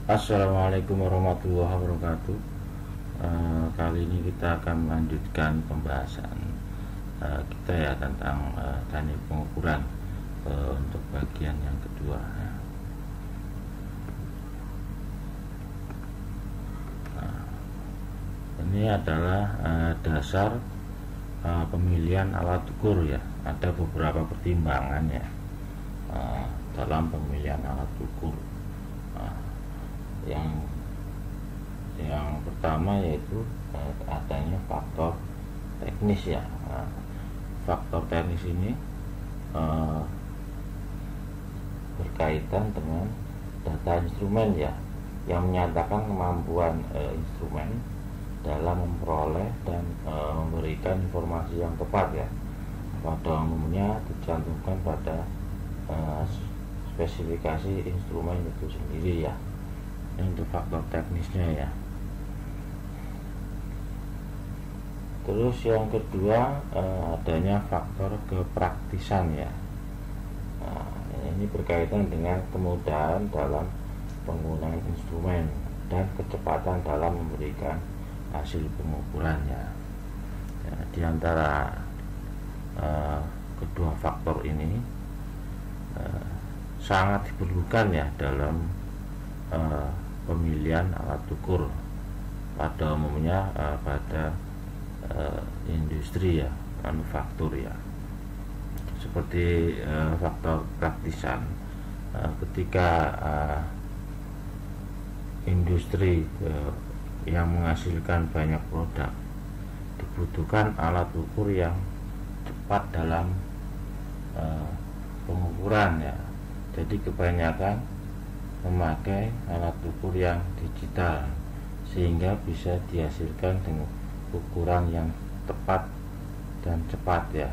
Assalamualaikum warahmatullahi wabarakatuh. Kali ini kita akan melanjutkan pembahasan kita ya tentang teknik pengukuran untuk bagian yang kedua. Ini adalah dasar pemilihan alat ukur ya. Ada beberapa pertimbangan ya dalam pemilihan alat ukur. Yang pertama yaitu adanya faktor teknis ya. Faktor teknis ini berkaitan dengan data instrumen ya, yang menyatakan kemampuan instrumen dalam memperoleh dan memberikan informasi yang tepat ya. Pada umumnya dicantumkan pada spesifikasi instrumen itu sendiri ya. Untuk faktor teknisnya ya. Terus yang kedua adanya faktor kepraktisan ya. Ini berkaitan dengan kemudahan dalam penggunaan instrumen dan kecepatan dalam memberikan hasil pengukuran ya. Di antara kedua faktor ini sangat diperlukan ya dalam pemilihan alat ukur pada umumnya pada industri ya, manufaktur ya. Seperti faktor praktisan ketika industri yang menghasilkan banyak produk, dibutuhkan alat ukur yang cepat dalam pengukuran ya. Jadi kebanyakan memakai alat ukur yang digital sehingga bisa dihasilkan dengan ukuran yang tepat dan cepat ya.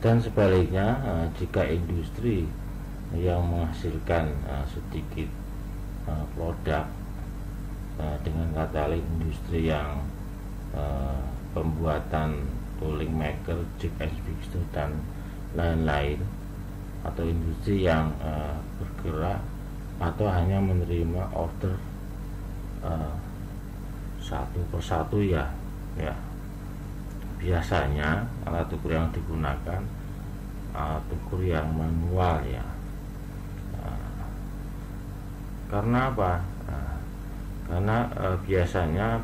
Dan sebaliknya jika industri yang menghasilkan sedikit produk, dengan kata lain industri yang pembuatan tooling maker, chip and fixture dan lain-lain, atau industri yang bergerak atau hanya menerima order satu persatu ya, biasanya alat ukur yang digunakan alat ukur yang manual ya. Karena apa? Karena biasanya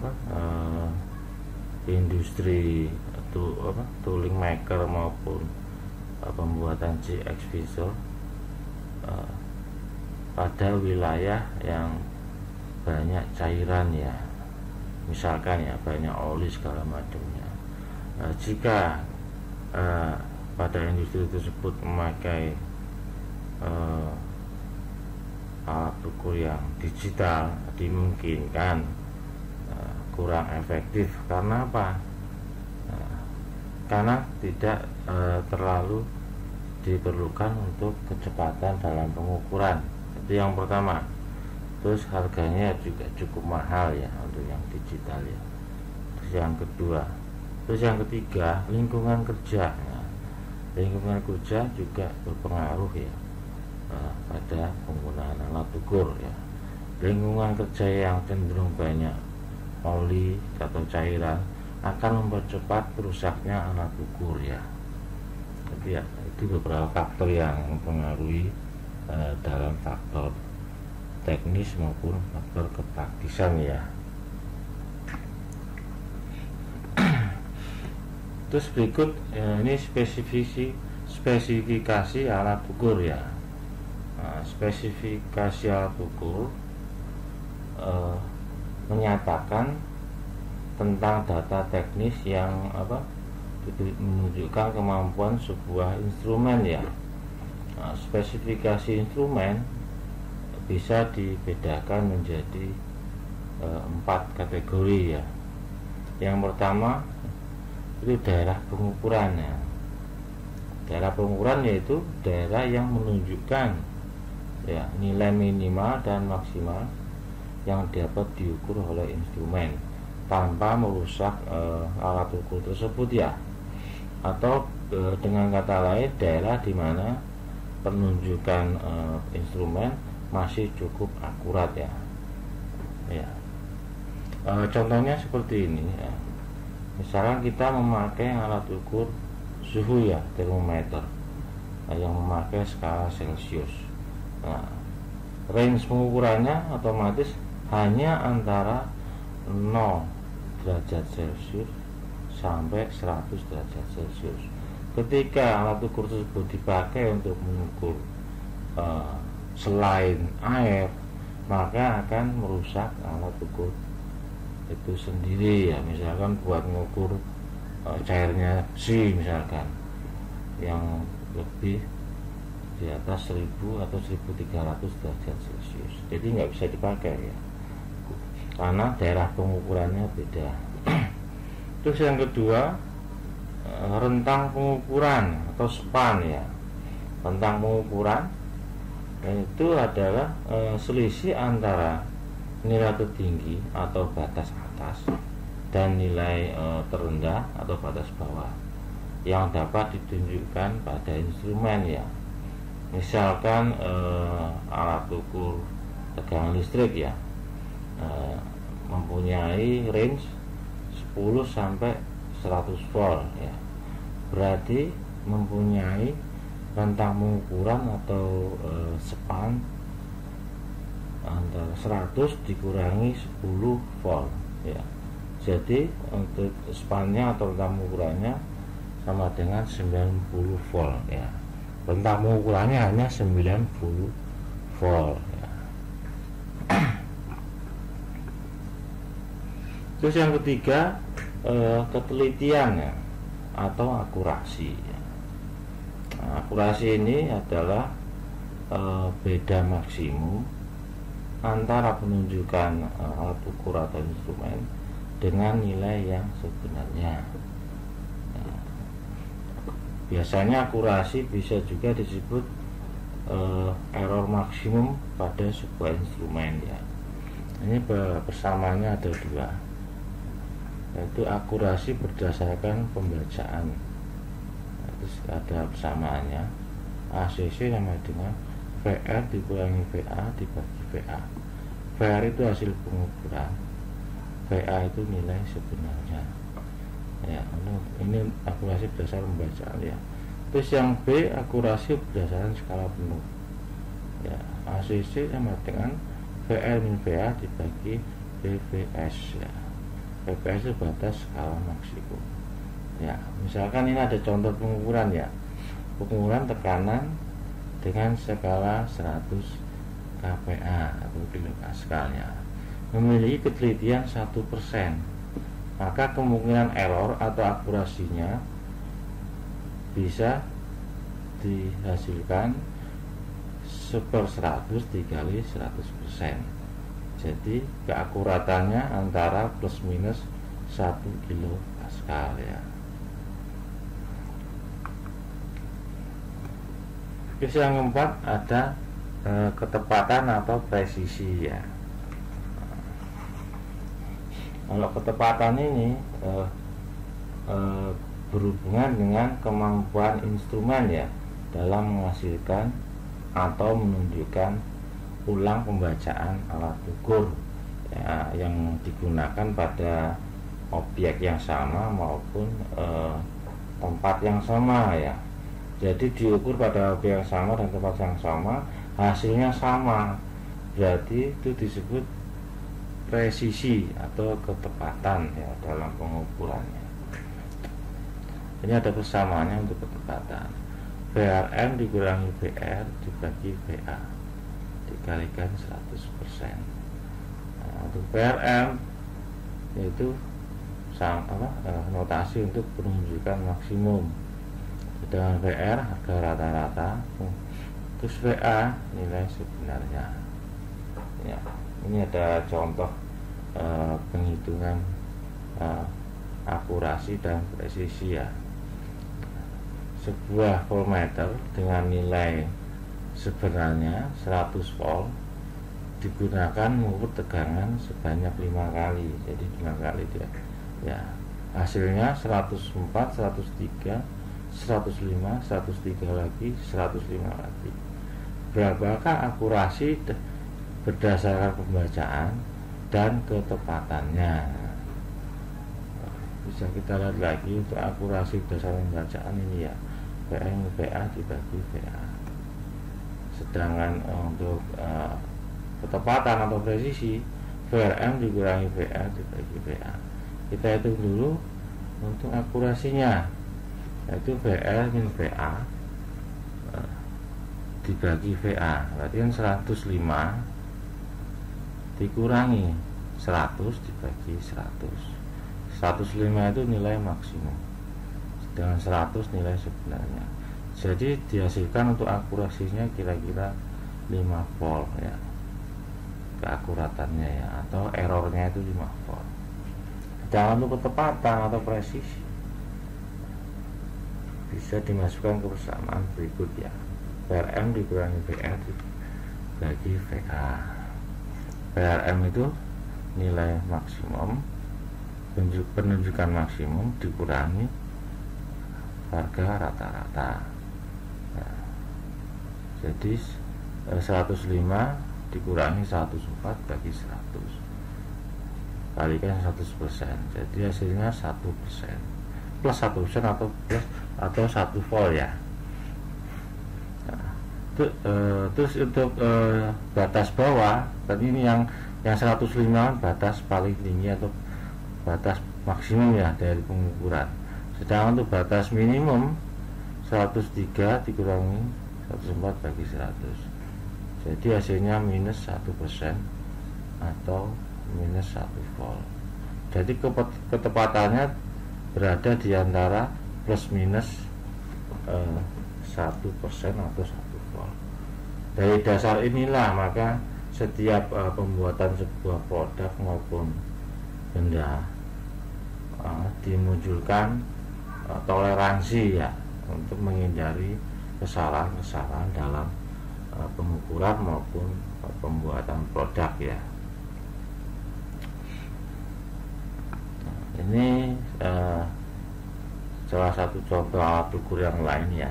industri tooling maker maupun pembuatan CX Visual pada wilayah yang banyak cairan ya, misalkan ya banyak oli segala macamnya. Jika pada industri tersebut memakai alat ukur yang digital, dimungkinkan kurang efektif. Karena apa? Karena tidak terlalu diperlukan untuk kecepatan dalam pengukuran. Itu yang pertama. Terus harganya juga cukup mahal ya untuk yang digital ya. Terus yang kedua, terus yang ketiga, lingkungan kerja ya. Lingkungan kerja juga berpengaruh ya pada penggunaan alat ukur ya. Lingkungan kerja yang cenderung banyak oli atau cairan akan mempercepat rusaknya alat ukur ya. Jadi ya, itu beberapa faktor yang mempengaruhi dalam faktor teknis maupun faktor kepraktisan ya. Terus berikut ini spesifikasi alat ukur ya. Spesifikasi alat ukur menyatakan tentang data teknis yang menunjukkan kemampuan sebuah instrumen ya. Spesifikasi instrumen bisa dibedakan menjadi 4 kategori ya. Yang pertama itu daerah pengukuran ya. Daerah pengukuran yaitu daerah yang menunjukkan ya nilai minimal dan maksimal yang dapat diukur oleh instrumen tanpa merusak alat ukur tersebut ya. Atau dengan kata lain daerah di mana penunjukan instrumen masih cukup akurat ya. Contohnya seperti ini ya. Misalnya kita memakai alat ukur suhu ya, termometer yang memakai skala Celcius. Nah, range pengukurannya otomatis hanya antara 0 derajat Celcius sampai 100 derajat Celcius. Ketika alat ukur tersebut dipakai untuk mengukur selain air, maka akan merusak alat ukur itu sendiri ya. Misalkan buat mengukur cairnya besi misalkan yang lebih di atas 1000 atau 1300 derajat Celcius, jadi nggak bisa dipakai ya, karena daerah pengukurannya beda. Terus yang kedua, rentang pengukuran atau span ya. Rentang pengukuran itu adalah selisih antara nilai tertinggi atau batas atas dan nilai terendah atau batas bawah yang dapat ditunjukkan pada instrumen ya. Misalkan alat ukur tegangan listrik ya, mempunyai range 10 sampai 100 volt ya, berarti mempunyai rentang pengukuran atau span antara 100 dikurangi 10 volt ya. Jadi untuk spannya atau rentang pengukurannya sama dengan 90 volt ya. Rentang pengukurannya hanya 90 volt ya. Terus yang ketiga, ketelitian ya, atau akurasi ya. Nah, akurasi ini adalah beda maksimum antara penunjukan alat ukur atau instrumen dengan nilai yang sebenarnya. Nah, biasanya akurasi bisa juga disebut error maksimum pada sebuah instrumen ya. Ini persamaannya ada dua, yaitu akurasi berdasarkan pembacaan. Terus ada persamaannya, ACC sama dengan VR dikurangi VA dibagi VA. VR itu hasil pengukuran, VA itu nilai sebenarnya ya. Ini akurasi berdasarkan pembacaan ya. Terus yang B, akurasi berdasarkan skala penuh ya. ACC sama dengan VR min VA dibagi PVS ya. PVS itu batas skala maksimum ya. Misalkan ini ada contoh pengukuran ya, pengukuran tekanan dengan skala 100 kPa atau kilopascal ya, memiliki ketelitian 1%, maka kemungkinan error atau akurasinya bisa dihasilkan 1/100 dikali 100%. Jadi keakuratannya antara plus minus 1 kilopascal ya. Terus yang keempat ada ketepatan atau presisi ya. Kalau ketepatan ini berhubungan dengan kemampuan instrumen ya dalam menghasilkan atau menunjukkan ulang pembacaan alat ukur ya, yang digunakan pada objek yang sama maupun tempat yang sama ya. Jadi diukur pada objek yang sama dan tempat yang sama, hasilnya sama, berarti itu disebut presisi atau ketepatan ya dalam pengukurannya. Ini ada persamaannya untuk ketepatan. VRM dikurangi VR dibagi VA dikalikan 100%. Nah, untuk VRM yaitu notasi untuk penunjukan maksimum, sedangkan VR harga rata-rata, terus VA nilai sebenarnya ya. Ini ada contoh penghitungan akurasi dan presisi ya. Sebuah voltmeter dengan nilai sebenarnya 100 volt digunakan mengukur tegangan sebanyak 5 kali, jadi 5 kali dia ya. Hasilnya 104, 103, 105, 103 lagi, 105 lagi. Berapakah akurasi berdasarkan pembacaan dan ketepatannya? Bisa kita lihat lagi untuk akurasi berdasarkan pembacaan ini ya, PM VA dibagi VA. Sedangkan untuk ketepatan atau presisi, VRM dikurangi VA dibagi VA. Kita hitung dulu untuk akurasinya, yaitu VL min VA dibagi VA. Berarti kan 105 dikurangi 100 dibagi 100. 105 itu nilai maksimum, sedangkan 100 nilai sebenarnya. Jadi dihasilkan untuk akurasinya kira-kira 5 volt ya, keakuratannya ya, atau errornya itu 5 volt. Jangan lupa ketepatan atau presisi bisa dimasukkan ke persamaan berikut ya. PRM dikurangi VR dibagi VA. PRM itu nilai maksimum, penunjukan maksimum dikurangi harga rata-rata. Nah, jadi 105 dikurangi 104 bagi 100 kalikan 100%, jadi hasilnya 1% plus 1% atau plus atau 1 volt ya. Nah, terus untuk batas bawah tadi ini yang 105 batas paling tinggi atau batas maksimum ya dari pengukuran. Sedangkan untuk batas minimum 103 dikurangi 104 bagi 100. Jadi hasilnya minus 1% atau minus 1 volt. Jadi ketepatannya berada di antara plus minus 1% atau 1 volt. Dari dasar inilah maka setiap pembuatan sebuah produk maupun benda dimunculkan toleransi ya, untuk menghindari kesalahan-kesalahan dalam pengukuran maupun pembuatan produk ya. Ini salah satu contoh alat ukur yang lain ya,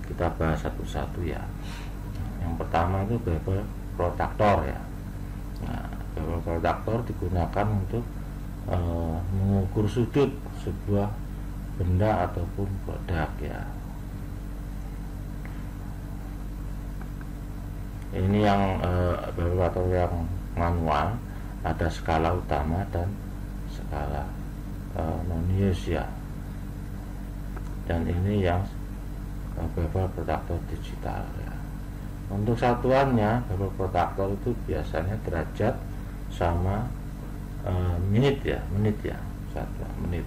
kita bahas satu-satu ya. Yang pertama itu bevel protractor ya. Nah, bevel protractor digunakan untuk mengukur sudut sebuah benda ataupun produk ya. Ini yang bevel yang manual, ada skala utama dan skala non-use ya. Dan ini yang bevel protractor digital ya. Untuk satuannya bevel protractor itu biasanya derajat sama menit ya, satu menit.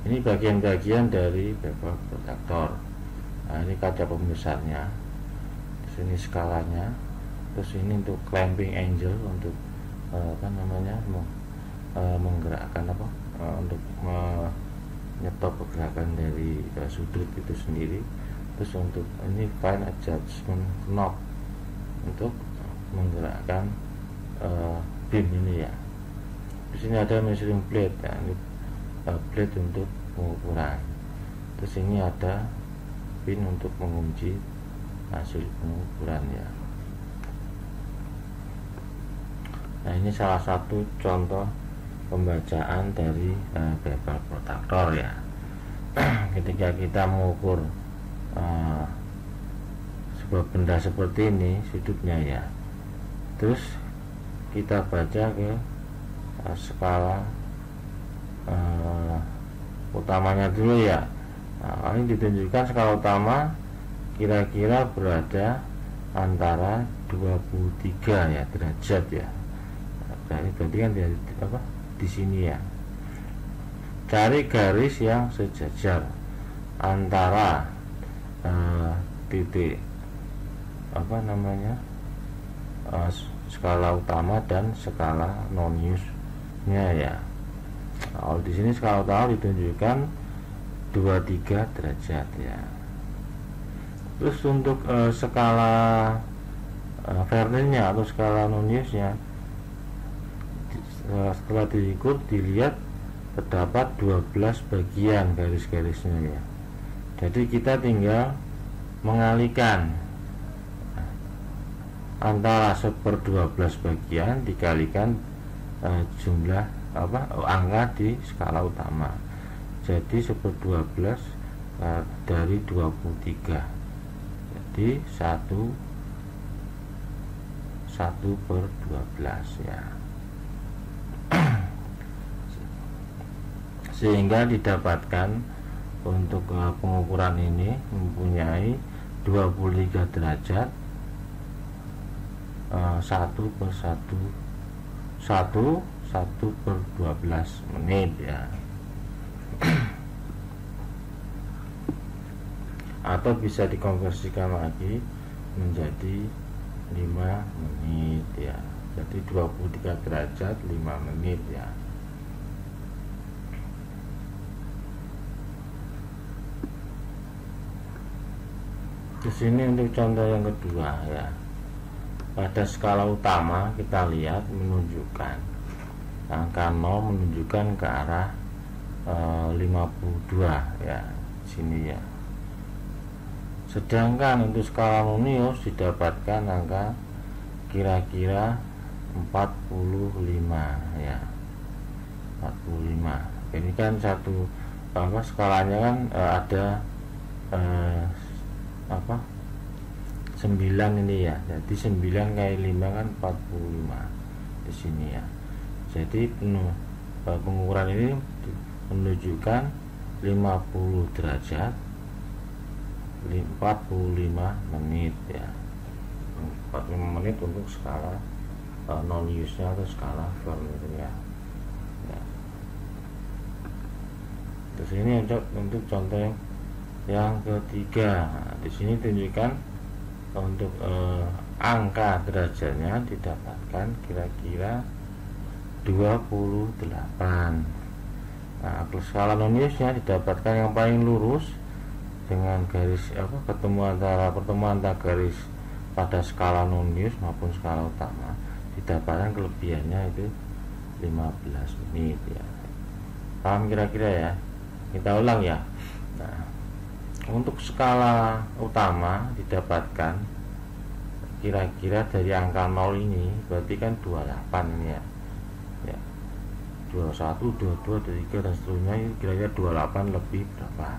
Ini bagian-bagian dari bevel protractor. Nah, ini kaca pembesarnya, di sini skalanya, terus ini untuk clamping angle, untuk menggerakkan untuk menyetop pergerakan dari sudut itu sendiri. Terus untuk ini fine adjustment knob untuk menggerakkan beam ini ya. Di sini ada measuring plate ya, ini plate untuk pengukuran. Terus ini ada pin untuk mengunci hasil pengukuran ya. Nah, ini salah satu contoh pembacaan dari bevel protractor ya. Ketika kita mengukur sebuah benda seperti ini sudutnya ya, terus kita baca ke skala utamanya dulu ya. Nah, ini ditunjukkan skala utama kira-kira berada antara 23 ya derajat ya. Berarti kan di sini ya. Cari garis yang sejajar antara titik skala utama dan skala non-use nya ya. Nah, di sini skala utama ditunjukkan 23 derajat ya. Terus untuk skala Vernier-nya atau skala non-use nya, setelah diukur dilihat terdapat 12 bagian garis-garisnya ya. Jadi kita tinggal mengalihkan antara 1/12 bagian dikalikan jumlah angka di skala utama. Jadi 1/12 dari 23. Jadi 1/12 ya. Sehingga didapatkan untuk pengukuran ini mempunyai 23 derajat 1/12 menit ya. Atau bisa dikonversikan lagi menjadi 5 menit ya. Jadi 23 derajat 5 menit ya. Di sini untuk contoh yang kedua ya. Pada skala utama kita lihat menunjukkan angka 0 menunjukkan ke arah 52 ya, sini ya. Sedangkan untuk skala nonius didapatkan angka kira-kira 45 ya. 45. Ini kan satu skalanya kan ada 9 ini ya. Jadi 9 kali 5 kan 45 di sini ya. Jadi pengukuran ini menunjukkan 50 derajat 45 menit ya. 45 menit untuk skala noniusnya atau skala Vernier ya. Terus ini untuk contoh yang ketiga. Nah, di sini tunjukkan untuk angka derajatnya didapatkan kira-kira 28. Nah, skala noniusnya didapatkan yang paling lurus dengan garis pertemuan antara garis pada skala nonius maupun skala utama didapatkan kelebihannya itu 15 menit ya. Paham kira-kira ya? Kita ulang ya. Nah, untuk skala utama didapatkan kira-kira dari angka 0 ini berarti kan 28 ini ya. 21, 22, 23 dan seterusnya ini kira-kira 28 lebih berapa.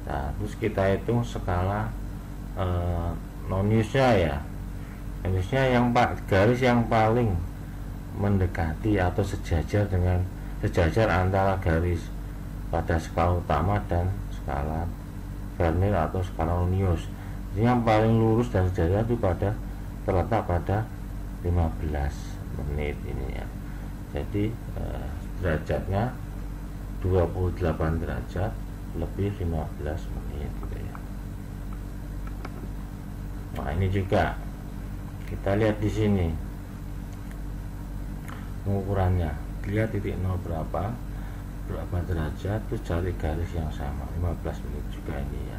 Nah, terus kita hitung skala noniusnya ya. Noniusnya yang garis yang paling mendekati atau sejajar antara garis pada skala utama dan skala Vernier atau skala nonius. Jadi yang paling lurus dan sejajar itu terletak pada 15 menit ini ya. Jadi derajatnya 28 derajat lebih 15 menit gitu ya. Nah, ini juga kita lihat di sini pengukurannya. Lihat titik 0 berapa derajat, terus cari garis yang sama 15 menit juga ini ya.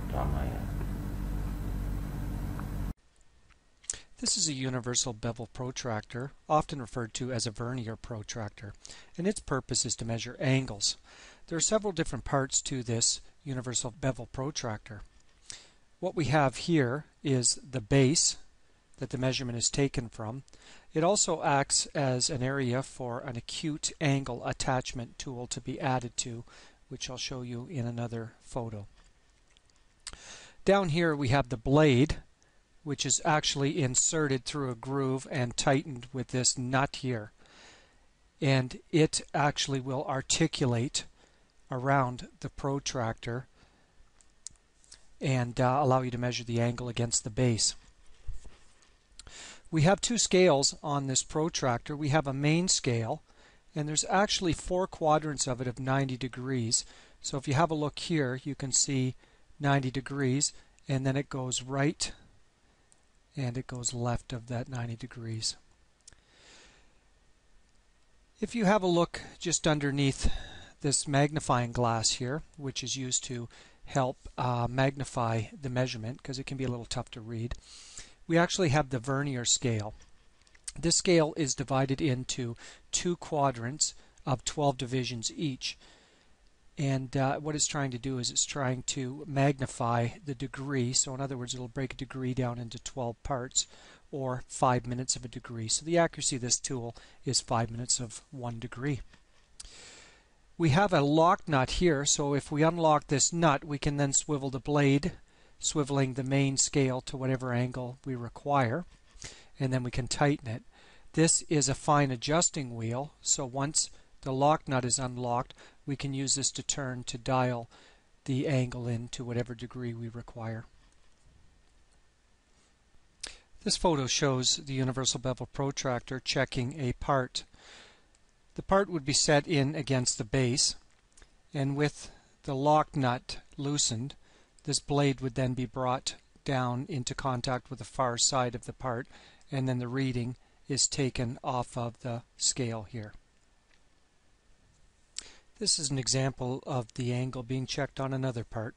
Sama ya. This is a universal bevel protractor, often referred to as a vernier protractor, and its purpose is to measure angles. There are several different parts to this universal bevel protractor. What we have here is the base that the measurement is taken from. It also acts as an area for an acute angle attachment tool to be added to, which I'll show you in another photo. Down here we have the blade, which is actually inserted through a groove and tightened with this nut here. And it actually will articulate around the protractor and allow you to measure the angle against the base. We have two scales on this protractor. We have a main scale, and there's actually 4 quadrants of it of 90 degrees. So if you have a look here, you can see 90 degrees, and then it goes right and it goes left of that 90 degrees. If you have a look just underneath this magnifying glass here, which is used to help magnify the measurement because it can be a little tough to read, we actually have the vernier scale. This scale is divided into 2 quadrants of 12 divisions each. And what it's trying to do is it's trying to magnify the degree. So in other words, it'll break a degree down into 12 parts, or 5 minutes of a degree. So the accuracy of this tool is 5 minutes of 1 degree. We have a lock nut here, so if we unlock this nut, we can then swivel the blade, swiveling the main scale to whatever angle we require, and then we can tighten it. This is a fine adjusting wheel, so once the lock nut is unlocked, we can use this to turn to dial the angle in to whatever degree we require. This photo shows the universal bevel protractor checking a part. The part would be set in against the base, and with the lock nut loosened, this blade would then be brought down into contact with the far side of the part, and then the reading is taken off of the scale here. This is an example of the angle being checked on another part.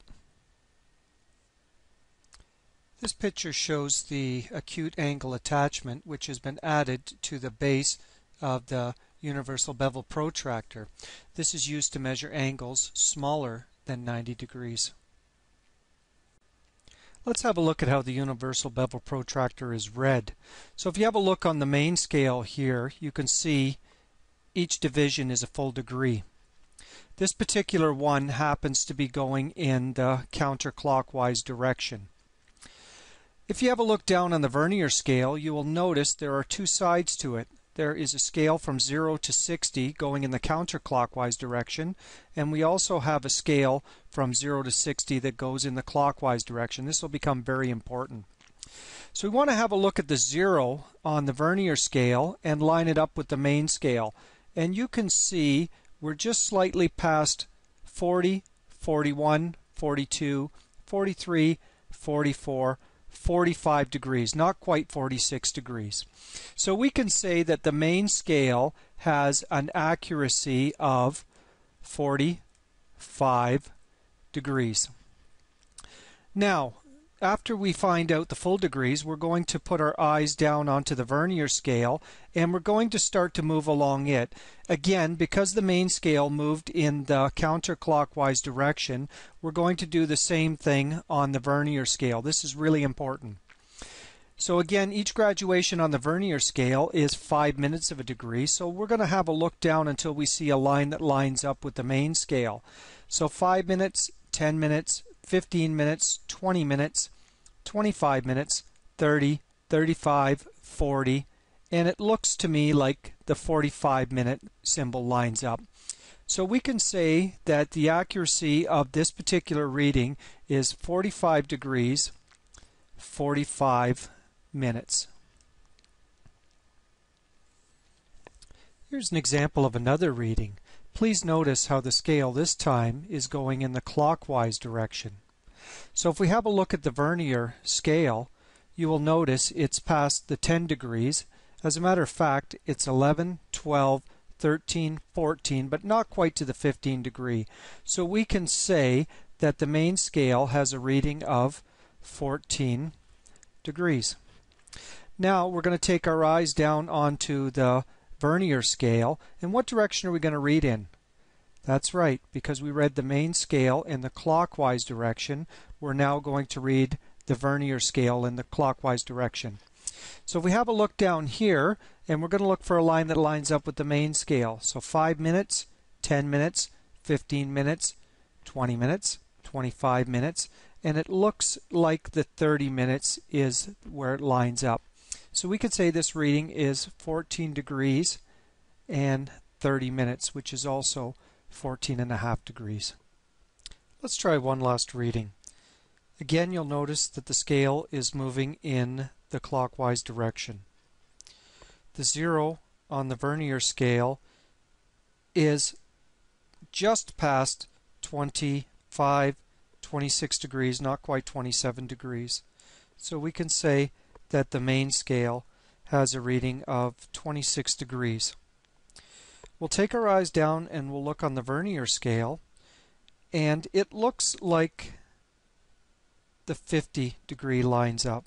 This picture shows the acute angle attachment which has been added to the base of the universal bevel protractor. This is used to measure angles smaller than 90 degrees. Let's have a look at how the universal bevel protractor is read. So if you have a look on the main scale here, you can see each division is a full degree. This particular one happens to be going in the counterclockwise direction. If you have a look down on the vernier scale, you will notice there are two sides to it. There is a scale from 0 to 60 going in the counterclockwise direction, and we also have a scale from 0 to 60 that goes in the clockwise direction. This will become very important. So we want to have a look at the 0 on the vernier scale and line it up with the main scale. And you can see we're just slightly past 40, 41, 42, 43, 44, 45 degrees, not quite 46 degrees. So we can say that the main scale has an accuracy of 45 degrees. Now, after we find out the full degrees, we're going to put our eyes down onto the vernier scale, and we're going to start to move along it. Again, because the main scale moved in the counterclockwise direction, we're going to do the same thing on the vernier scale. This is really important. So again, each graduation on the vernier scale is 5 minutes of a degree, so we're going to have a look down until we see a line that lines up with the main scale. So 5 minutes, 10 minutes, 15 minutes, 20 minutes, 25 minutes, 30, 35, 40, and it looks to me like the 45-minute symbol lines up. So we can say that the accuracy of this particular reading is 45 degrees, 45 minutes. Here's an example of another reading. Please notice how the scale this time is going in the clockwise direction. So if we have a look at the vernier scale, you will notice it's past the 10 degrees. As a matter of fact, it's 11, 12, 13, 14, but not quite to the 15 degree. So we can say that the main scale has a reading of 14 degrees. Now we're going to take our eyes down onto the vernier scale, and what direction are we going to read in? That's right, because we read the main scale in the clockwise direction, we're now going to read the vernier scale in the clockwise direction. So if we have a look down here, and we're going to look for a line that lines up with the main scale. So 5 minutes, 10 minutes, 15 minutes, 20 minutes, 25 minutes, and it looks like the 30 minutes is where it lines up. So we could say this reading is 14 degrees and 30 minutes, which is also 14.5 degrees. Let's try one last reading. Again, you'll notice that the scale is moving in the clockwise direction. The 0 on the vernier scale is just past 25, 26 degrees, not quite 27 degrees. So we can say that the main scale has a reading of 26 degrees. We'll take our eyes down and we'll look on the vernier scale, and it looks like the 50 degree lines up.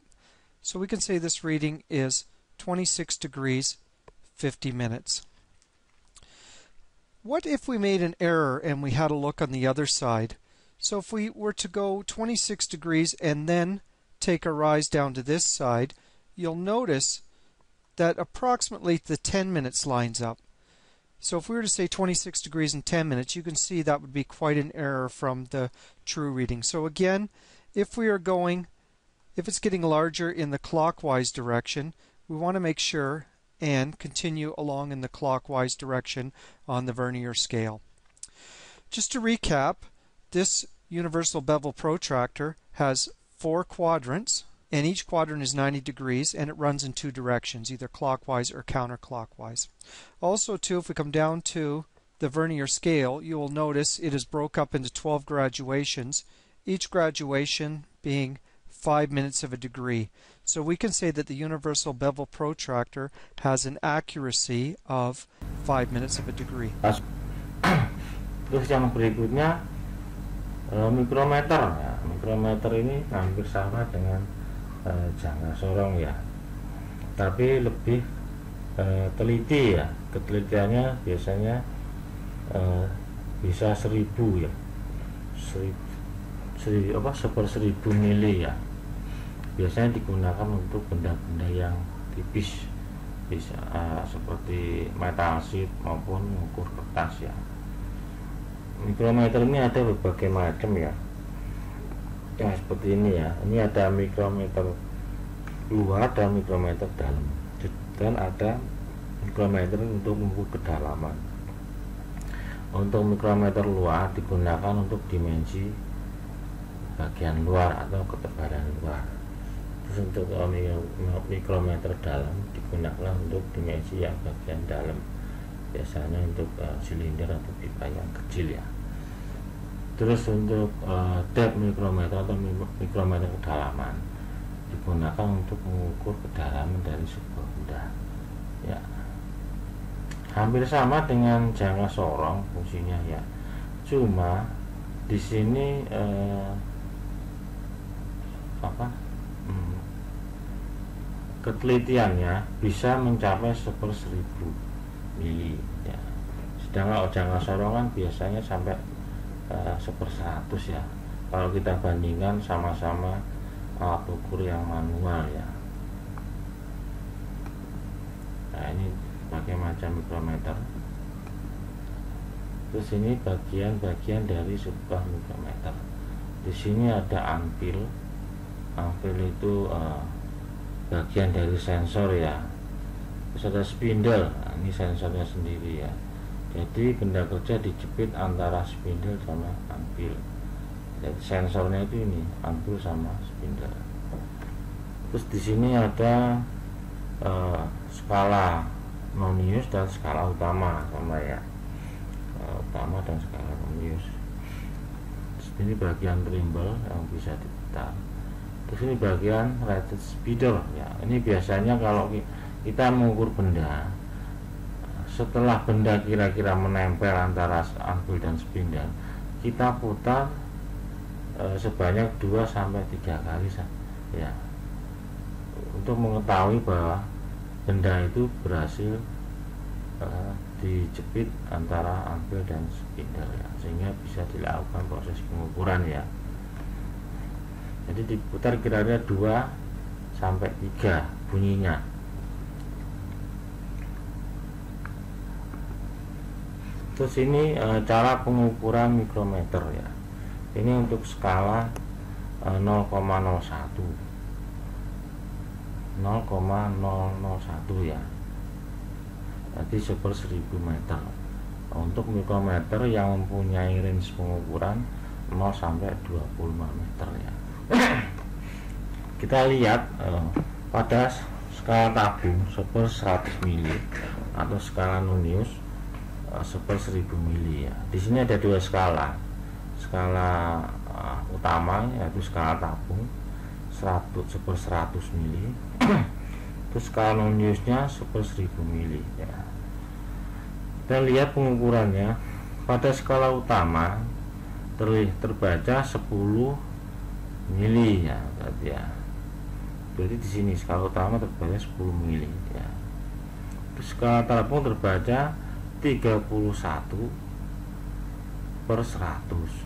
So we can say this reading is 26 degrees, 50 minutes. What if we made an error and we had a look on the other side? So if we were to go 26 degrees and then take a rise down to this side, you'll notice that approximately the 10 minutes lines up. So if we were to say 26 degrees in 10 minutes, you can see that would be quite an error from the true reading. So again, if it's getting larger in the clockwise direction, we want to make sure and continue along in the clockwise direction on the vernier scale. Just to recap, this universal bevel protractor has 4 quadrants, and each quadrant is 90 degrees, and it runs in 2 directions, either clockwise or counterclockwise. Also, too, if we come down to the vernier scale, you will notice it is broke up into 12 graduations, each graduation being 5 minutes of a degree. So we can say that the universal bevel protractor has an accuracy of 5 minutes of a degree. Terus yang berikutnya mikrometer. Ya, mikrometer ini hampir sama dengan jangka sorong ya, tapi lebih teliti ya. Ketelitiannya biasanya bisa 1000 ya, 1/1000 mili ya. Biasanya digunakan untuk benda-benda yang tipis, bisa seperti metal sheet maupun mengukur kertas ya. Mikrometer ini ada berbagai macam ya. Nah, seperti ini ya. Ini ada mikrometer luar dan mikrometer dalam, dan ada mikrometer untuk mengukur kedalaman. Untuk mikrometer luar digunakan untuk dimensi bagian luar atau ketebalan luar. Terus untuk mikrometer dalam digunakan untuk dimensi yang bagian dalam, biasanya untuk silinder atau pipa yang kecil ya. Terus untuk depth mikrometer atau mikrometer kedalaman digunakan untuk mengukur kedalaman dari sebuah benda ya. Hampir sama dengan jangka sorong fungsinya ya, cuma di sini ketelitiannya bisa mencapai 1/1000 mili ya. Sedangkan jangka sorongan biasanya sampai 1/100 ya, kalau kita bandingkan sama-sama alat ukur yang manual ya. Nah, ini pakai macam mikrometer. Terus ini bagian-bagian dari sebuah mikrometer. Di sini ada ampil. Ampil itu bagian dari sensor ya. Terus ada spindle. Nah, ini sensornya sendiri ya. Jadi benda kerja dijepit antara spindle sama ampil. Jadi sensornya itu ini ampil sama spindle. Terus di sini ada skala nonius dan skala utama sama ya. Utama dan skala nonius. Terus ini bagian thimble yang bisa diputar. Terus ini bagian rated speeder ya. Ini biasanya kalau kita mengukur benda, setelah benda kira-kira menempel antara ampil dan spindle, kita putar sebanyak 2-3 kali ya, untuk mengetahui bahwa benda itu berhasil dijepit antara ampil dan spindle ya, sehingga bisa dilakukan proses pengukuran ya. Jadi diputar kira-kira 2-3 bunyinya. Terus ini cara pengukuran mikrometer ya. Ini untuk skala 0,01 ya. Jadi 1/1000 meter. Untuk mikrometer yang mempunyai range pengukuran 0 sampai 25 meter ya. Kita lihat pada skala tabung 1/100 mili atau skala nonius 1/1000 mili ya. Di sini ada 2 skala. Skala utama yaitu skala tabung 1/100 mili. Terus skala noniusnya 1/1000 mili ya. Kita lihat pengukurannya. Pada skala utama terbaca 10 mili ya, berarti ya. Berarti di sini skala utama terbaca 10 mili ya. Terus skala tabung terbaca 31/100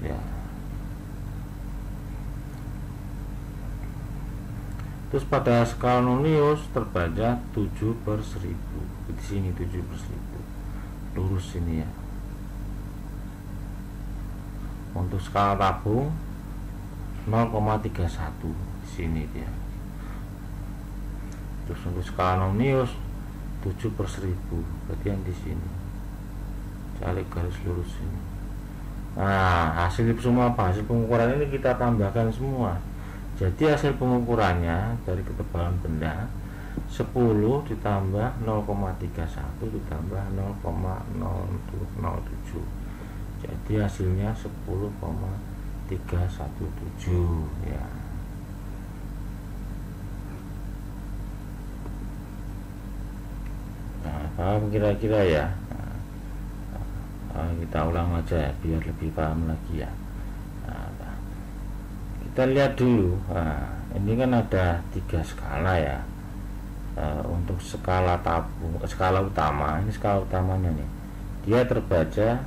ya. Terus pada skala Nonius terbaca 7/1000. Di sini 7/1000. Lurus ini ya. Untuk skala tabung 0,31 di sini dia. Terus untuk skala Nonius 7/1000, berarti yang di sini. Cari garis lurus ini. Nah, hasil semua apa? Hasil pengukuran ini kita tambahkan semua. Jadi hasil pengukurannya dari ketebalan benda 10 ditambah 0,31 ditambah 0,007. Jadi hasilnya 10,317 ya. Nah, paham kira-kira ya. Kita ulang aja ya, biar lebih paham lagi ya. Kita lihat dulu. Ini kan ada 3 skala ya. Untuk skala tabung, skala utama, ini skala utamanya nih, dia terbaca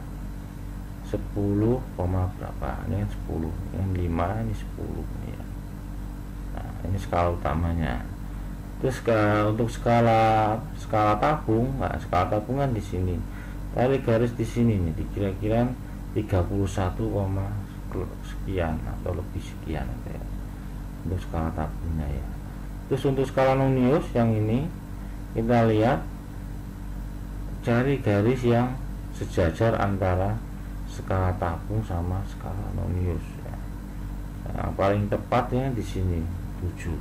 10, berapa, ini 10, yang 5, ini 10 ya. Nah, ini skala utamanya. Terus untuk skala tabung, skala tabungan di sini, tarik garis di sini nih, kira-kira 31, sekian atau lebih sekian ya, untuk skala tabungnya ya. Terus untuk skala Nonius yang ini kita lihat, cari garis yang sejajar antara skala tabung sama skala Nonius ya. Nah, paling tepatnya di sini 7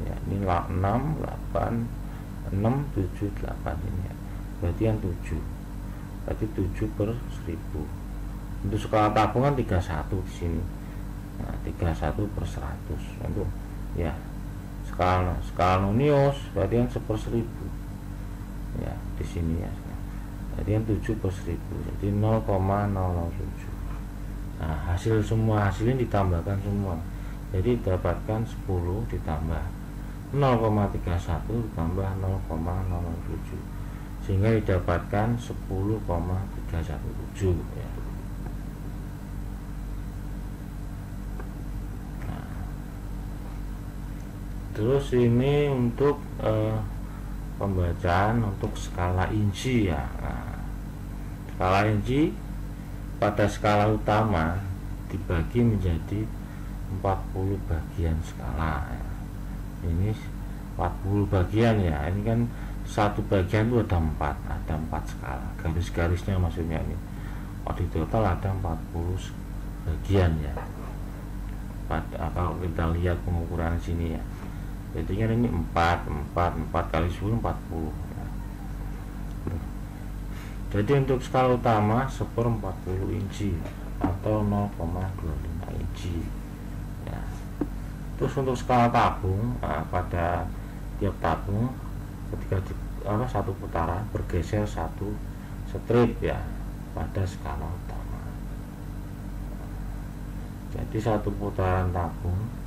ya, ini 6, 8, 6, 7, 8 ini ya. Berarti yang 7, berarti 7/1000. Untuk skala tabung kan 31 di sini. Nah, 31/100 untuk ya skala Nonius berarti yang 1/1000 ya di sini ya. Jadi yang 7/1000, jadi 0,007. Nah, semua hasilnya ditambahkan semua. Jadi dapatkan 10 ditambah 0,31 ditambah 0,007, sehingga didapatkan 10,317 ya. Terus ini untuk pembacaan untuk skala inci ya. Nah, skala inci pada skala utama dibagi menjadi 40 bagian skala ya. Ini 40 bagian ya. Ini kan satu bagian itu ada 4 skala. Garis-garisnya maksudnya ini. Di total ada 40 bagian ya. Kalau kita lihat pengukuran sini ya. Jadi kan ini 4 kali 10 40 ya. Jadi untuk skala utama 1/40 inci atau 0,25 inci ya. Terus untuk skala tabung, pada tiap tabung ketika satu putaran bergeser satu strip ya pada skala utama. Jadi satu putaran tabung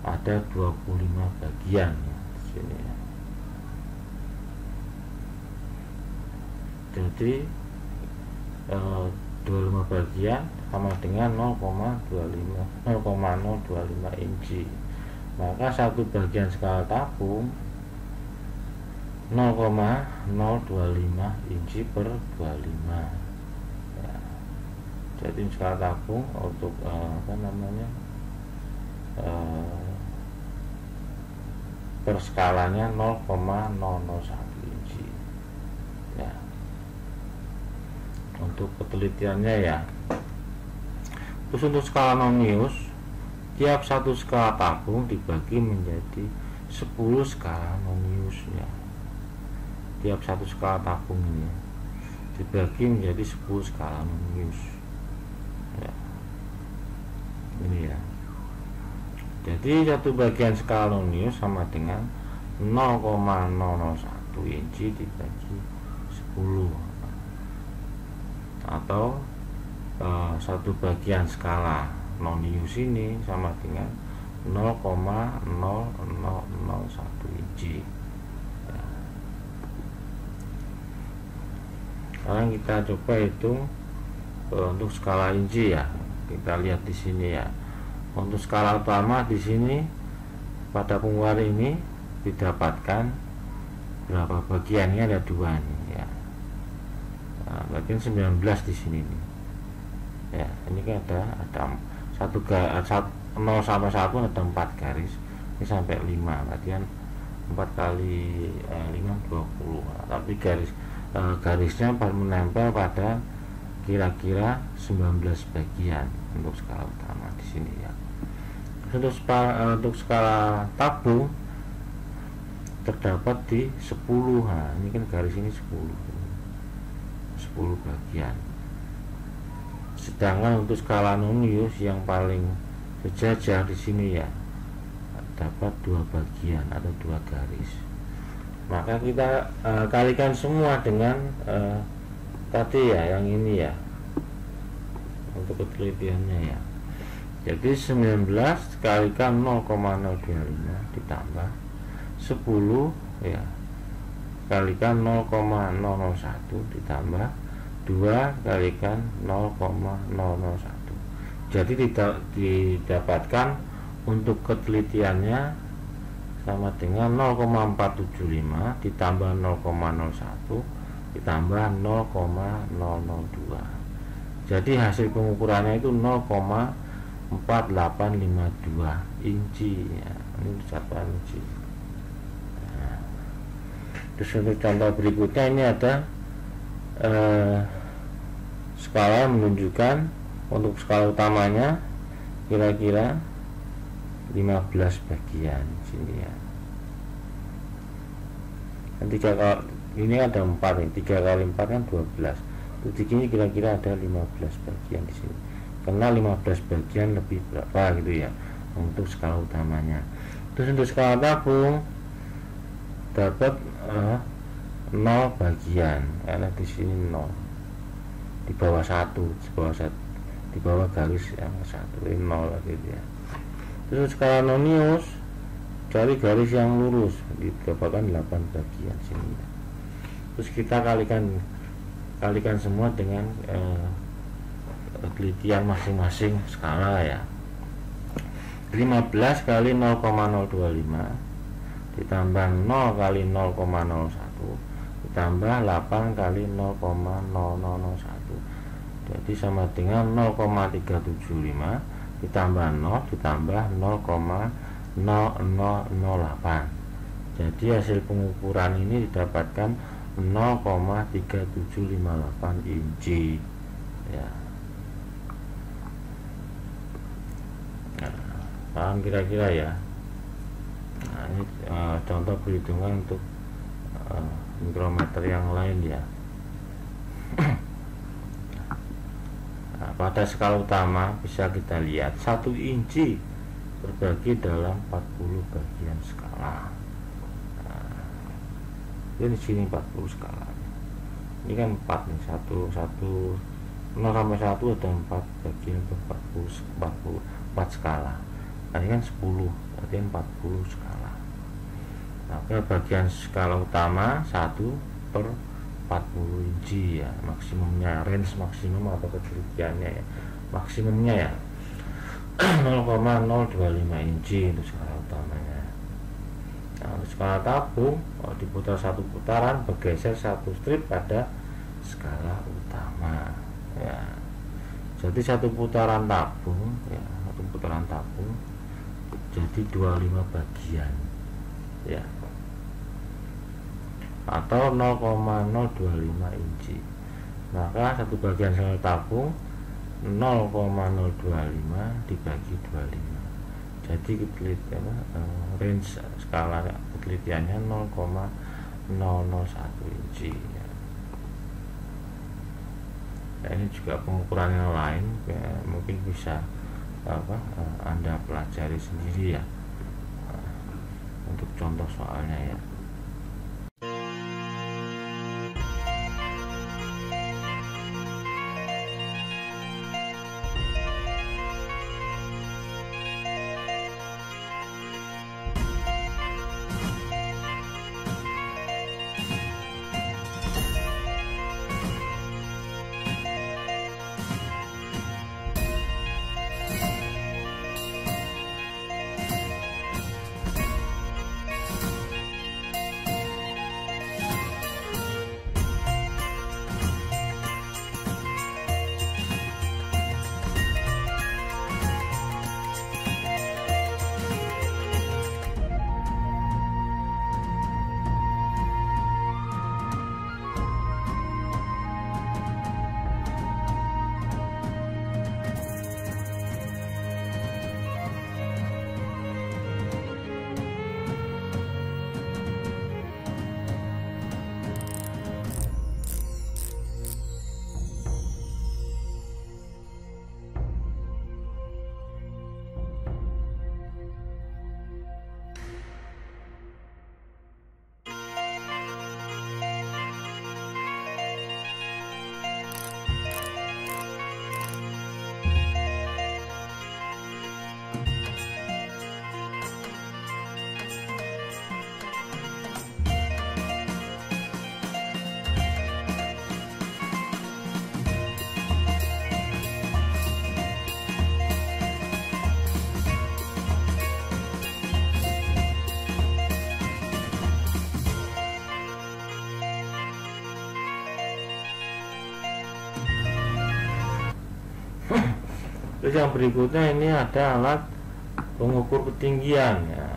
ada 25 bagian ya, di sini ya. Jadi 25 bagian sama dengan 0,025 inci. Maka satu bagian skala tabung 0,025 inci per 25 ya. Jadi skala tabung untuk per skalanya 0,001 inci ya. Untuk penelitiannya ya. Terus untuk skala Nonius, tiap satu skala tabung dibagi menjadi 10 skala Nonius ya. Tiap satu skala tabung ini dibagi menjadi 10 skala Nonius ya. Ini ya. Jadi satu bagian skala Nonius sama dengan 0,001 inci dibagi 10, atau satu bagian skala Nonius ini sama dengan 0,0001 inci ya. Sekarang kita coba hitung untuk skala inci ya. Kita lihat di sini ya. Untuk skala utama di sini pada pengeluaran ini didapatkan berapa bagian? Ini ada 2 nih ya. Nah, bagian 19 di sini nih. Ya, ini kan ada 0 sampai 1 ada 4 garis. Ini sampai 5, berarti kan 4 kali 5 20. Nah, tapi garisnya menempel pada kira-kira 19 bagian untuk skala utama di sini ya. Untuk skala tabung terdapat di 10. Nah, ini kan garis ini 10 bagian. Sedangkan untuk skala nonius yang paling sejajar di sini ya, dapat 2 bagian atau 2 garis. Maka kita kalikan semua dengan tadi ya, yang ini ya, untuk ketelitiannya ya. Jadi 19 kalikan 0,025 ditambah 10 ya, kalikan 0,001 ditambah 2 kalikan 0,001. Jadi didapatkan untuk ketelitiannya sama dengan 0,475 ditambah 0,01 ditambah 0,002. Jadi hasil pengukurannya itu 0,4852 inci ya. Ini satuan inci. Nah, terus untuk contoh berikutnya ini ada skala yang menunjukkan untuk skala utamanya kira-kira 15 bagian sini ya. Ini ada 4 nih, 3 kali 4 kan 12. Di sini kira-kira ada 15 bagian di sini. Karena 15 bagian lebih berapa gitu ya untuk skala utamanya. Terus untuk skala tabung dapat 0 bagian karena di sini 0. Di bawah 1, di bawah garis yang 1 ini 0 gitu ya. Terus skala nonius cari garis yang lurus, didapatkan 8 bagian sini ya. Terus kita kalikan semua dengan penelitian masing-masing skala ya. 15 kali 0,025 ditambah 0 kali 0,01 ditambah 8 kali 0,0001, jadi sama dengan 0,375 ditambah 0 ditambah 0,0008. Jadi hasil pengukuran ini didapatkan 0,3758 inci ya. Nah, paham kira-kira ya. Nah, ini contoh perhitungan untuk mikrometer yang lain ya. Nah, pada skala utama bisa kita lihat 1 inci berbagi dalam 40 bagian skala. Nah, ini sini 40 skala. Ini kan 4 nih, 1 0 sampai 1 ada 4 bagian untuk 4 skala. Nah, ini kan 10, berarti 40 skala. Maka bagian skala utama 1/40 inci ya, maksimumnya, range maksimum atau ketelitiannya ya, maksimumnya ya 0,025 inci untuk skala utamanya. Nah, untuk skala tabung diputar 1 putaran bergeser 1 strip pada skala utama ya. Jadi 1 putaran tabung ya, 1 putaran tabung jadi 25 bagian ya, atau 0,025 inci. Maka 1 bagian skala tabung 0,025 dibagi 25. Jadi range skala ketelitiannya 0,001 inci ya. Nah, ini juga pengukuran yang lain ya, mungkin bisa Anda pelajari sendiri ya untuk contoh soalnya ya. Terus yang berikutnya ini ada alat pengukur ketinggian ya,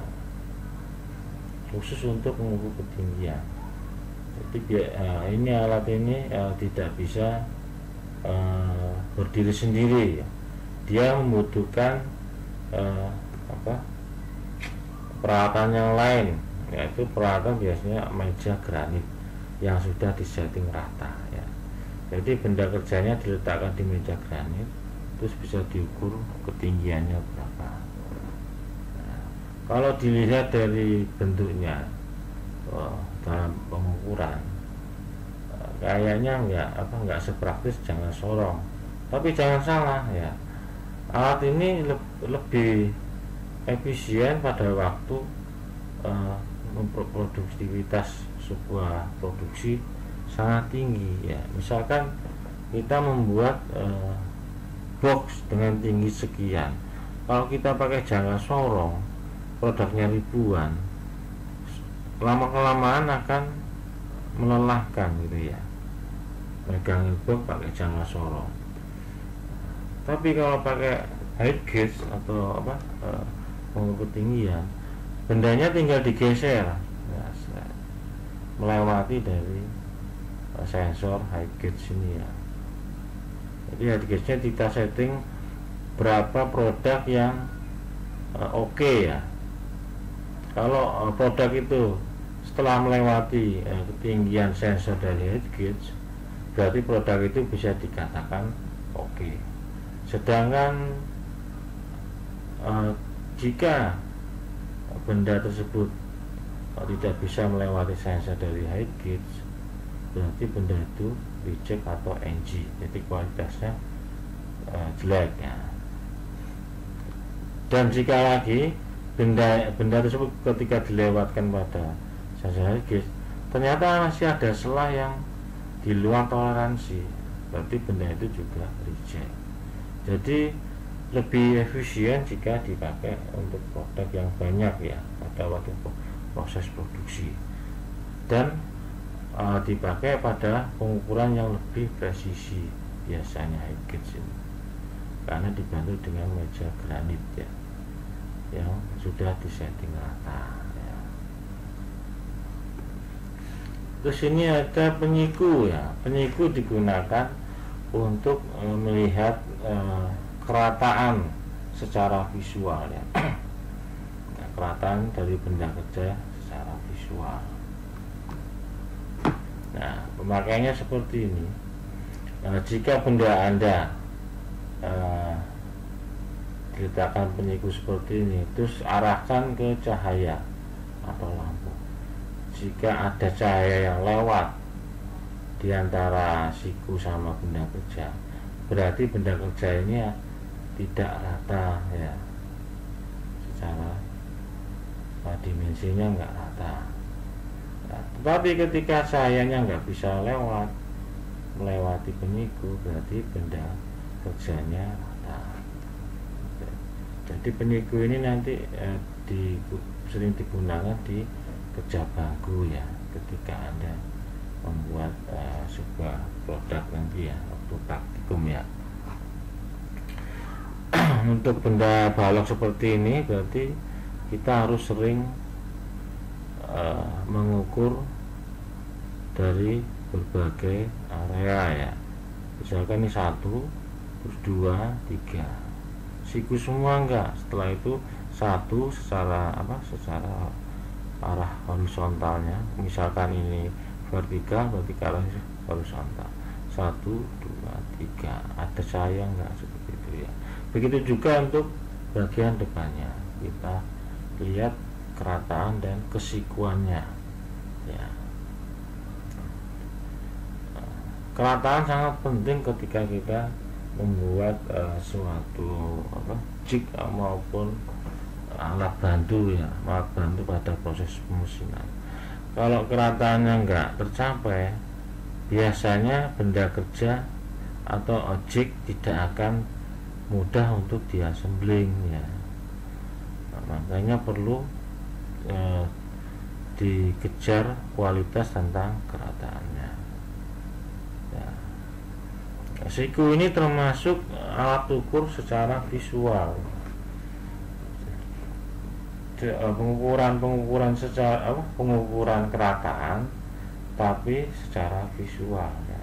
khusus untuk mengukur ketinggian. Jadi ini alat ini tidak bisa berdiri sendiri ya. Dia membutuhkan peralatan yang lain, yaitu peralatan biasanya meja granit yang sudah disetting rata ya. Jadi benda kerjanya diletakkan di meja granit, terus bisa diukur ketinggiannya berapa. Nah, kalau dilihat dari bentuknya dalam pengukuran, kayaknya nggak sepraktis jangan sorong. Tapi jangan salah ya, alat ini lebih efisien pada waktu produktivitas sebuah produksi sangat tinggi ya. Misalkan kita membuat box dengan tinggi sekian, kalau kita pakai jangka sorong, produknya ribuan, lama kelamaan akan melelahkan gitu ya, megang box pakai jangka sorong. Tapi kalau pakai height gauge atau pengukur ketinggian, bendanya tinggal digeser ya, melewati dari sensor height gauge ini ya. Jadi height gauge-nya kita setting berapa produk yang oke ya. Kalau produk itu setelah melewati ketinggian sensor dari height gauge, berarti produk itu bisa dikatakan oke. Sedangkan jika benda tersebut tidak bisa melewati sensor dari height gauge, berarti benda itu reject atau NG, jadi kualitasnya jelek ya. Dan jika lagi benda tersebut ketika dilewatkan pada sensor height gauge ternyata masih ada celah yang di luar toleransi, berarti benda itu juga reject. Jadi lebih efisien jika dipakai untuk produk yang banyak ya pada waktu proses produksi, dan dipakai pada pengukuran yang lebih presisi, biasanya height gauge ini, karena dibantu dengan meja granit ya yang sudah disetting rata ya. Terus ini ada penyiku ya. Penyiku digunakan untuk melihat kerataan secara visual ya. Nah, kerataan dari benda kerja secara visual. Nah, pemakaiannya seperti ini. Jika benda Anda diletakkan penyiku seperti ini, terus arahkan ke cahaya atau lampu. Jika ada cahaya yang lewat di antara siku sama benda kerja, berarti benda kerja ini ya tidak rata ya, secara dimensinya enggak rata. Nah, tetapi ketika cahayanya enggak bisa melewati penyiku, berarti benda kerjanya rata. Jadi penyiku ini nanti sering digunakan di kerja bangku ya, ketika Anda membuat sebuah produk nanti ya, waktu praktikum ya. Untuk benda balok seperti ini berarti kita harus sering mengukur dari berbagai area ya. Misalkan ini 1, terus 2, 3 siku semua enggak. Setelah itu 1 secara secara arah horizontalnya, misalkan ini vertikal berarti ke arah horizontal. 1, 2, 3 ada cahaya enggak, seperti itu ya. Begitu juga untuk bagian depannya, kita lihat kerataan dan kesikuannya ya. Kerataan sangat penting ketika kita membuat suatu jig maupun alat bantu ya, alat bantu pada proses pemesinan. Kalau kerataannya enggak tercapai, biasanya benda kerja atau objek tidak akan mudah untuk diassembling ya. Nah, makanya perlu dikejar kualitas tentang kerataannya ya. Siku ini termasuk alat ukur secara visual. Pengukuran secara pengukuran kerataan tapi secara visual ya.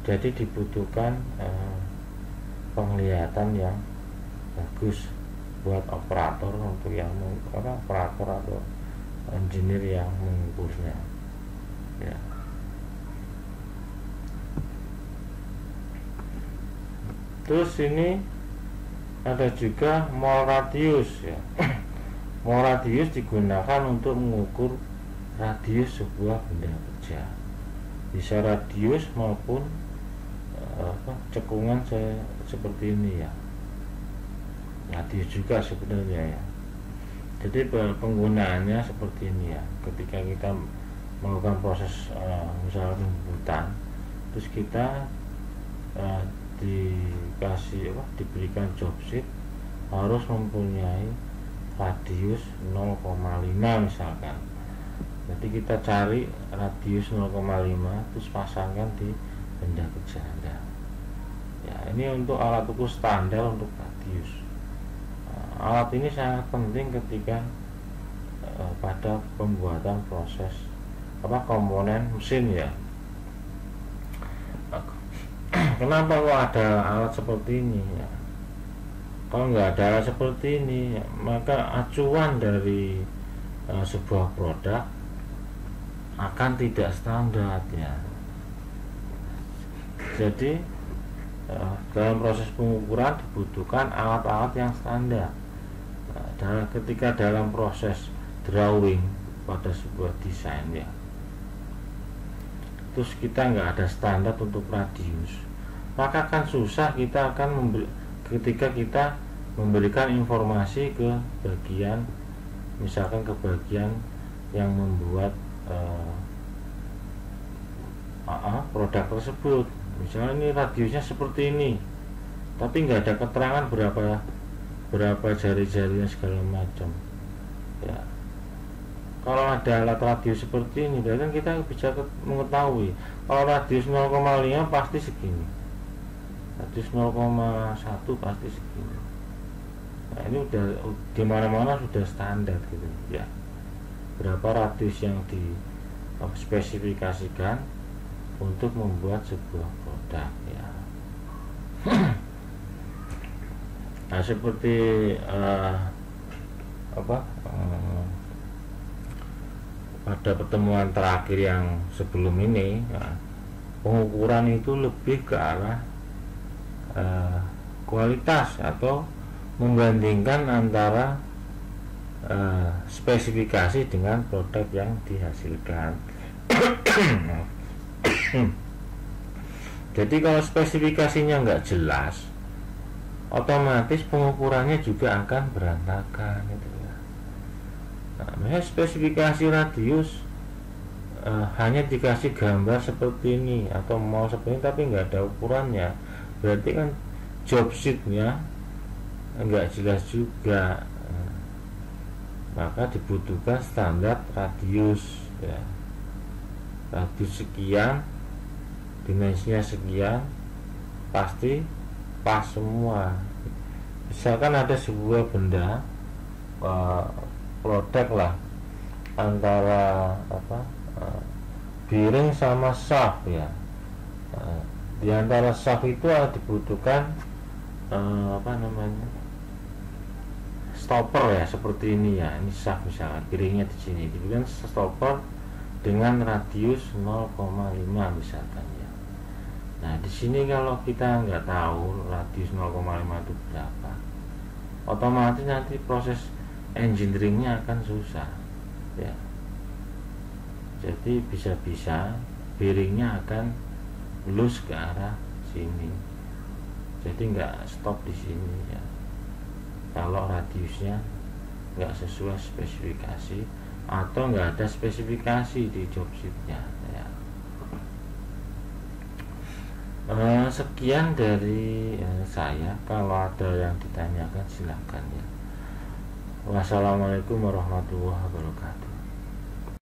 Jadi dibutuhkan penglihatan yang bagus buat operator untuk yang operator atau engineer yang mengukurnya ya. Terus ini ada juga mol radius ya. Mol radius digunakan untuk mengukur radius sebuah benda kerja, bisa radius maupun cekungan seperti ini ya. Radius juga sebenarnya ya. Jadi penggunaannya seperti ini ya. Ketika kita melakukan proses misalnya pembuatan, terus kita diberikan job sheet harus mempunyai radius 0,5 misalkan. Jadi kita cari radius 0,5 terus pasangkan di benda kerja Anda. Ya, ini untuk alat ukur standar untuk radius. Alat ini sangat penting ketika pada pembuatan proses komponen mesin ya. Kenapa kok ada alat seperti ini ya? Kalau nggak ada alat seperti ini, maka acuan dari sebuah produk akan tidak standar ya. Jadi dalam proses pengukuran dibutuhkan alat-alat yang standar. Ketika dalam proses drawing pada sebuah desain ya, terus kita nggak ada standar untuk radius, maka akan susah kita akan ketika kita memberikan informasi ke bagian, misalkan ke bagian yang membuat produk tersebut. Misalnya ini radiusnya seperti ini, tapi nggak ada keterangan berapa jari-jarinya segala macam ya. Kalau ada alat radius seperti ini, berarti kita bisa mengetahui kalau radius 0,5 pasti segini, radius 0,1 pasti segini. Nah, ini udah di mana-mana sudah standar gitu ya. Berapa radius yang dispesifikasikan untuk membuat sebuah produk ya. Nah, seperti pada pertemuan terakhir yang sebelum ini ya, pengukuran itu lebih ke arah kualitas atau membandingkan antara spesifikasi dengan produk yang dihasilkan. Jadi kalau spesifikasinya nggak jelas, otomatis pengukurannya juga akan berantakan gitu ya. Nah, spesifikasi radius hanya dikasih gambar seperti ini atau mau seperti ini tapi nggak ada ukurannya, berarti kan job sheetnya nggak jelas juga. Maka dibutuhkan standar radius ya. Radius sekian, dimensinya sekian, pasti pas semua. Misalkan ada sebuah benda produk lah antara bearing sama shaft ya. Di antara shaft itu dibutuhkan stopper ya, seperti ini ya. Ini shaft misalkan, bearingnya di sini dibutuhkan stopper dengan radius 0,5 misalkan ya. Nah, di sini kalau kita nggak tahu radius 0,5 itu berapa, otomatis nanti proses engineeringnya akan susah ya. Jadi bisa-bisa bearingnya akan loose ke arah sini, jadi nggak stop di sini ya. Kalau radiusnya nggak sesuai spesifikasi atau nggak ada spesifikasi di job sheetnya ya. Sekian dari saya. Kalau ada yang ditanyakan silahkan ya. Wassalamualaikum warahmatullahi wabarakatuh.